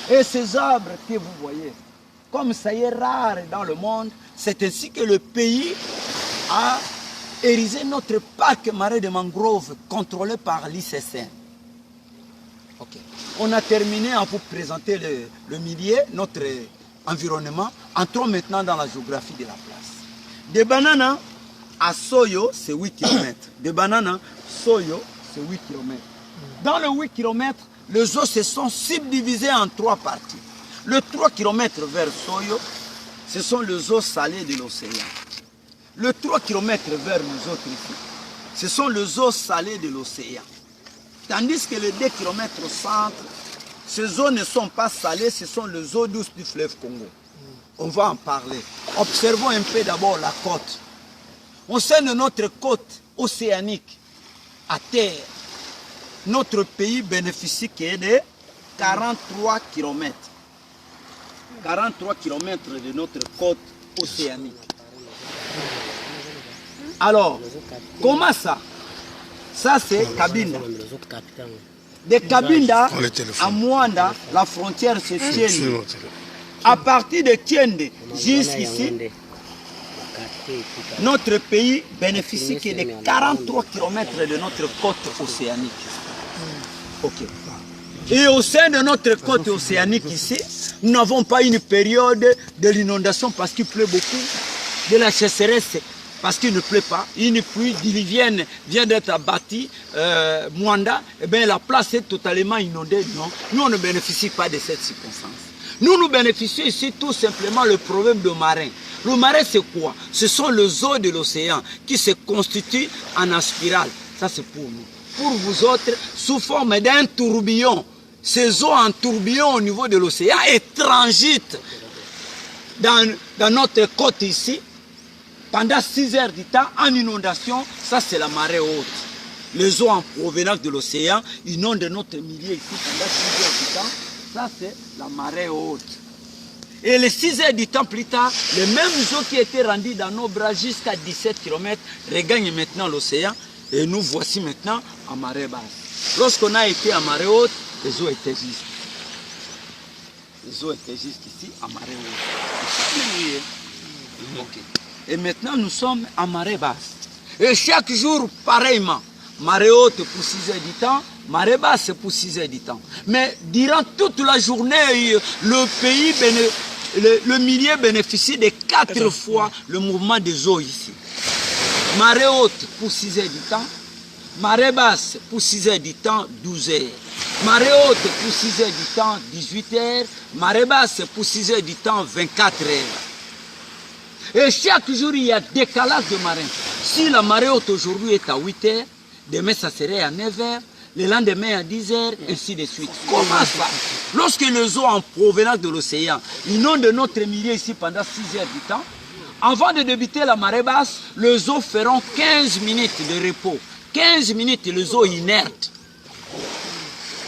Et ces arbres que vous voyez, comme ça y est rare dans le monde, c'est ainsi que le pays a érigé notre parc marais de mangrove contrôlé par l'ICCN. Okay. On a terminé en vous présenter le milieu, notre environnement. Entrons maintenant dans la géographie de la place. Des bananes à Soyo, c'est 8 km. Des bananes à Soyo, c'est 8 km. Dans le 8 km, les eaux se sont subdivisées en 3 parties. Le 3 km vers Soyo, ce sont les eaux salées de l'océan. Le 3 km vers nous autres ici, ce sont les eaux salées de l'océan. Tandis que les 2 km au centre, ces eaux ne sont pas salées, ce sont les eaux douces du fleuve Congo. On va en parler. Observons un peu d'abord la côte. Au sein de notre côte océanique, à terre, notre pays bénéficie de 43 km. 43 km de notre côte océanique. Alors, comment ça? Ça, c'est Cabinda. De Cabinda à Mwanda, la frontière c'est Tiende. À partir de Tiende jusqu'ici, notre pays bénéficie de 43 km de notre côte océanique. Ok. Et au sein de notre côte océanique ici, nous n'avons pas une période de l'inondation parce qu'il pleut beaucoup, de la sécheresse parce qu'il ne pleut pas, une pluie diluvienne vient d'être abattue, Mwanda, et bien la place est totalement inondée. Non, nous on ne bénéficie pas de cette circonstance. Nous bénéficions ici tout simplement le problème de marin. Le marin c'est quoi? Ce sont les eaux de l'océan qui se constituent en spirale. Ça c'est pour nous. Pour vous autres, sous forme d'un tourbillon. Ces eaux en tourbillon au niveau de l'océan et transitent dans notre côte ici pendant 6 heures du temps en inondation. Ça c'est la marée haute. Les eaux en provenance de l'océan inondent notre milieu ici pendant 6 heures du temps. Ça c'est la marée haute. Et les 6 heures du temps plus tard, les mêmes eaux qui étaient rendues dans nos bras jusqu'à 17 km regagnent maintenant l'océan. Et nous voici maintenant en marée basse. Lorsqu'on a été en marée haute, les eaux étaient justes. Les eaux étaient jusqu'ici en marée haute. Okay. Et maintenant nous sommes en marée basse. Et chaque jour, pareillement, marée haute pour 6 heures du temps, marée basse pour 6 heures du temps. Mais durant toute la journée, le pays, le milieu bénéficie de 4 fois le mouvement des eaux ici. Marée haute pour 6 heures du temps, marée basse pour 6 heures du temps, 12 heures. Marée haute pour 6 heures du temps, 18 heures. Marée basse pour 6 heures du temps, 24 heures. Et chaque jour, il y a décalage de marée. Si la marée haute aujourd'hui est à 8 heures, demain ça serait à 9 heures, le lendemain à 10 heures, ainsi de suite. Comment ça? Lorsque les eaux en provenance de l'océan inondent notre milieu ici pendant 6 heures du temps, avant de débuter la marée basse, les eaux feront 15 minutes de repos. 15 minutes, les eaux inertes.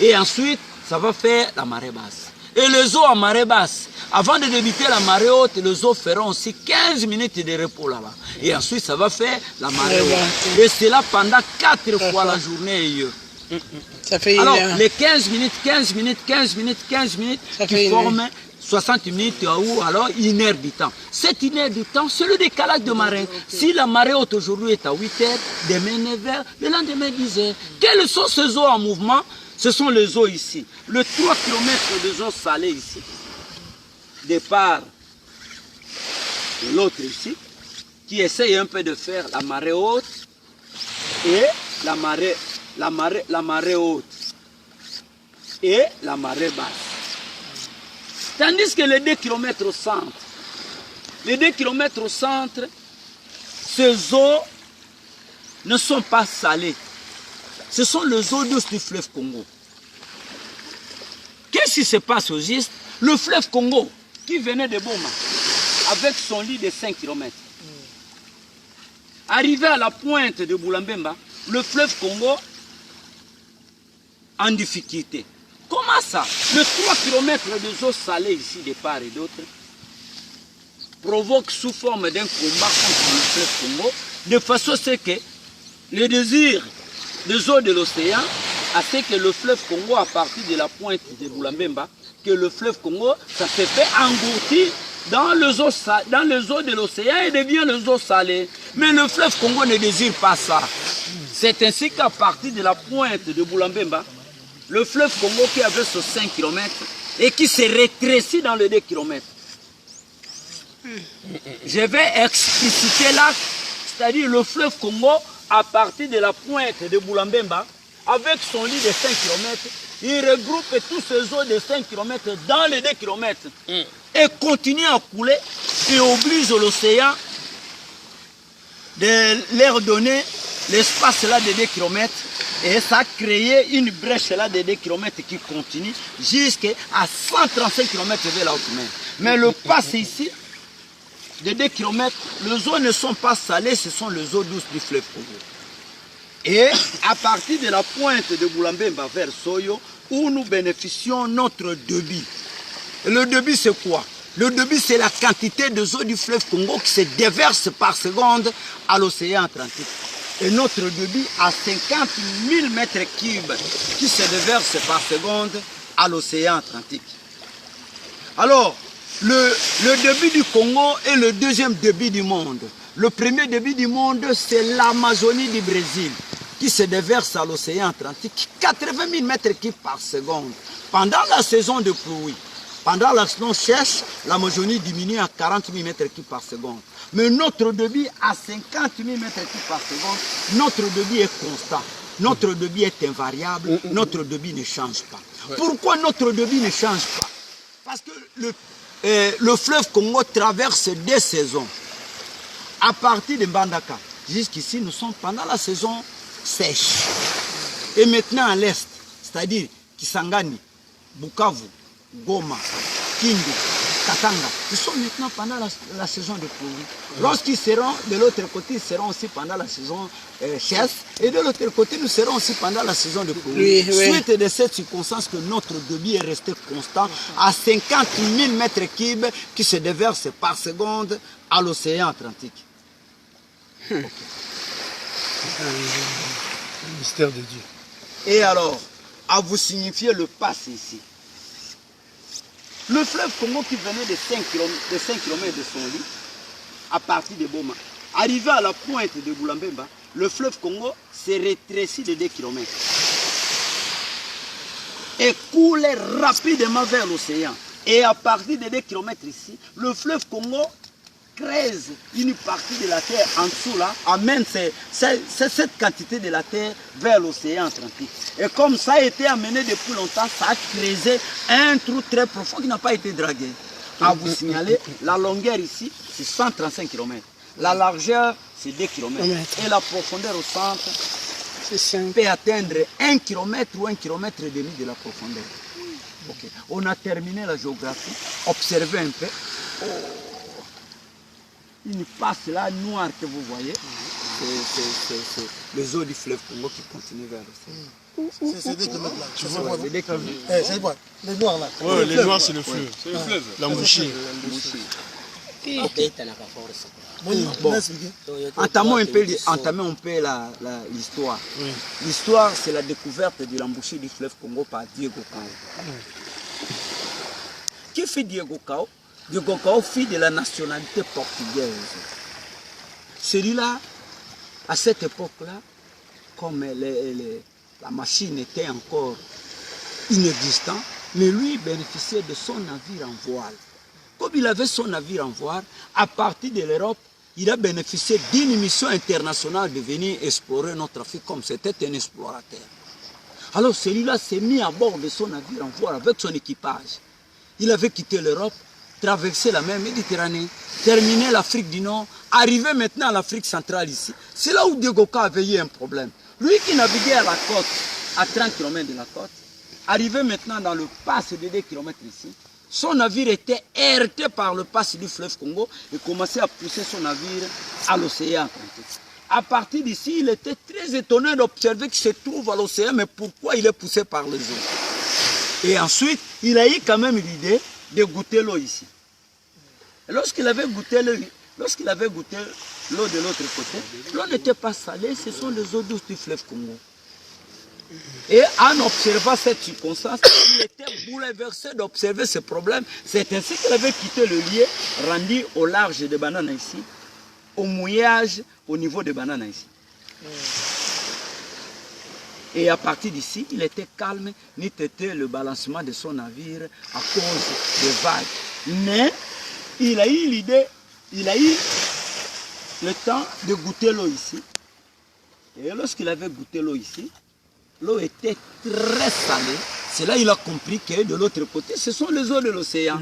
Et ensuite, ça va faire la marée basse. Et les eaux en marée basse, avant de débuter la marée haute, les eaux feront aussi 15 minutes de repos là-bas. Et ensuite, ça va faire la marée haute. Et c'est là pendant 4 fois la journée. Ça fait alors, les 15 minutes, 15 minutes, 15 minutes, 15 minutes qui forment 60 minutes ou alors 1 heure du temps. Cette 1 heure du temps, c'est le décalage de marée. Si la marée haute aujourd'hui est à 8 heures, demain 9 heures, le lendemain 10 heures. Quelles sont ces eaux en mouvement? Ce sont les eaux ici. Le 3 km de eaux salées ici. Départ de l'autre ici, qui essaye un peu de faire la marée haute et la marée haute et la marée basse. Tandis que les 2 km au centre, ces eaux ne sont pas salées. Ce sont les eaux douces du fleuve Congo. Qu'est-ce qui se passe au juste? Le fleuve Congo, qui venait de Boma, avec son lit de 5 km, arrivé à la pointe de Boulambemba, le fleuve Congo en difficulté. Comment ça? Le 3 km de eau salée ici de part et d'autre provoque sous forme d'un combat contre le fleuve Congo, de façon à ce que le désir des eaux de l'océan à ce que le fleuve Congo, à partir de la pointe de Boulambemba, que le fleuve Congo, ça se fait engloutir dans les eaux de l'océan et devient les eaux salées. Mais le fleuve Congo ne désire pas ça. C'est ainsi qu'à partir de la pointe de Boulambemba, le fleuve Congo qui avait ce 5 km et qui se rétrécit dans les 2 km. Je vais expliciter là, c'est-à-dire le fleuve Congo, à partir de la pointe de Boulambemba, avec son lit de 5 km, il regroupe tous ces eaux de 5 km dans les 2 km et continue à couler et oblige l'océan de leur donner l'espace là de 2 km et ça a créé une brèche là de 2 km qui continue jusqu'à 135 km vers la haute mer. Mais le passe ici, de 2 km, les eaux ne sont pas salées, ce sont les eaux douces du fleuve Congo. Et à partir de la pointe de Boulambemba vers Soyo, où nous bénéficions notre débit. Et le débit c'est quoi? Le débit c'est la quantité de eau du fleuve Congo qui se déverse par seconde à l'océan Atlantique. Et notre débit à 50 000 mètres cubes qui se déverse par seconde à l'océan Atlantique. Alors, le débit du Congo est le deuxième débit du monde. Le premier débit du monde, c'est l'Amazonie du Brésil, qui se déverse à l'océan Atlantique, 80 000 mètres cubes par seconde. Pendant la saison de pluie, pendant la saison sèche, l'Amazonie diminue à 40 000 mètres cubes par seconde. Mais notre débit à 50 000 mètres cubes par seconde, notre débit est constant. Notre débit est invariable, notre débit ne change pas. Pourquoi notre débit ne change pas? Parce que le fleuve Congo traverse 2 saisons. À partir de Mbandaka, jusqu'ici, nous sommes pendant la saison sèche. Et maintenant à l'est, c'est-à-dire Kisangani, Bukavu, Goma, Kindu, Katanga, ils sont maintenant pendant la saison de pluie. Lorsqu'ils seront de l'autre côté, ils seront aussi pendant la saison sèche. Et de l'autre côté, nous serons aussi pendant la saison de pluie. Suite de cette circonstance que notre débit est resté constant à 50 000 mètres cubes qui se déversent par seconde à l'océan Atlantique. Okay. Le mystère de Dieu. Et alors, à vous signifier le passé ici. Le fleuve Congo qui venait de 5 km de son lit, à partir de Boma, arrivé à la pointe de Boulambemba, le fleuve Congo s'est rétréci de 2 km. Et coulait rapidement vers l'océan. Et à partir de 2 km ici, le fleuve Congo creuse une partie de la terre en dessous là, amène cette quantité de la terre vers l'océan Atlantique. Et comme ça a été amené depuis longtemps, ça a creusé un trou très profond qui n'a pas été dragué. À vous signaler, la longueur ici, c'est 135 km. La largeur, c'est 2 km. Et la profondeur au centre peut atteindre 1 km ou 1 km et demi de la profondeur. Okay. On a terminé la géographie. Observez un peu. Une passe là noire que vous voyez, c'est les eaux du fleuve Congo qui continuent vers l'océan. C'est 2 km là. Tu vois, c'est quoi? Les noirs là. Oui, les noirs c'est le fleuve. C'est le fleuve. L'embouchure. Bon, entamons un peu l'histoire. Oui. L'histoire, c'est la découverte de l'embouchure du fleuve Congo par Diego Cao. Qui fait Diego Cao? Diego Cao fit de la nationalité portugaise. Celui-là, à cette époque-là, comme la machine était encore inexistante, mais lui bénéficiait de son navire en voile. Comme il avait son navire en voile, à partir de l'Europe, il a bénéficié d'une mission internationale de venir explorer notre Afrique comme c'était un explorateur. Alors celui-là s'est mis à bord de son navire en voile avec son équipage. Il avait quitté l'Europe, traverser la mer Méditerranée, terminer l'Afrique du Nord, arriver maintenant à l'Afrique centrale ici. C'est là où Diego Cao avait eu un problème. Lui qui naviguait à la côte, à 30 km de la côte, arrivé maintenant dans le pass de 2 km ici, son navire était heurté par le pass du fleuve Congo et commençait à pousser son navire à l'océan Atlantique. À partir d'ici, il était très étonné d'observer qu'il se trouve à l'océan, mais pourquoi il est poussé par les eaux? Et ensuite, il a eu quand même l'idée de goûter l'eau ici. Et lorsqu'il avait goûté l'eau de l'autre côté, l'eau n'était pas salée, ce sont les eaux douces du fleuve Congo. Et en observant cette circonstance, il était bouleversé d'observer ce problème. C'est ainsi qu'il avait quitté le lieu, rendu au large de Banana ici, au mouillage au niveau de Banana ici. Et à partir d'ici, il était calme, ni têté le balancement de son navire à cause des vagues. Mais il a eu l'idée, il a eu le temps de goûter l'eau ici. Et lorsqu'il avait goûté l'eau ici, l'eau était très salée. C'est là qu'il a compris que de l'autre côté, ce sont les eaux de l'océan.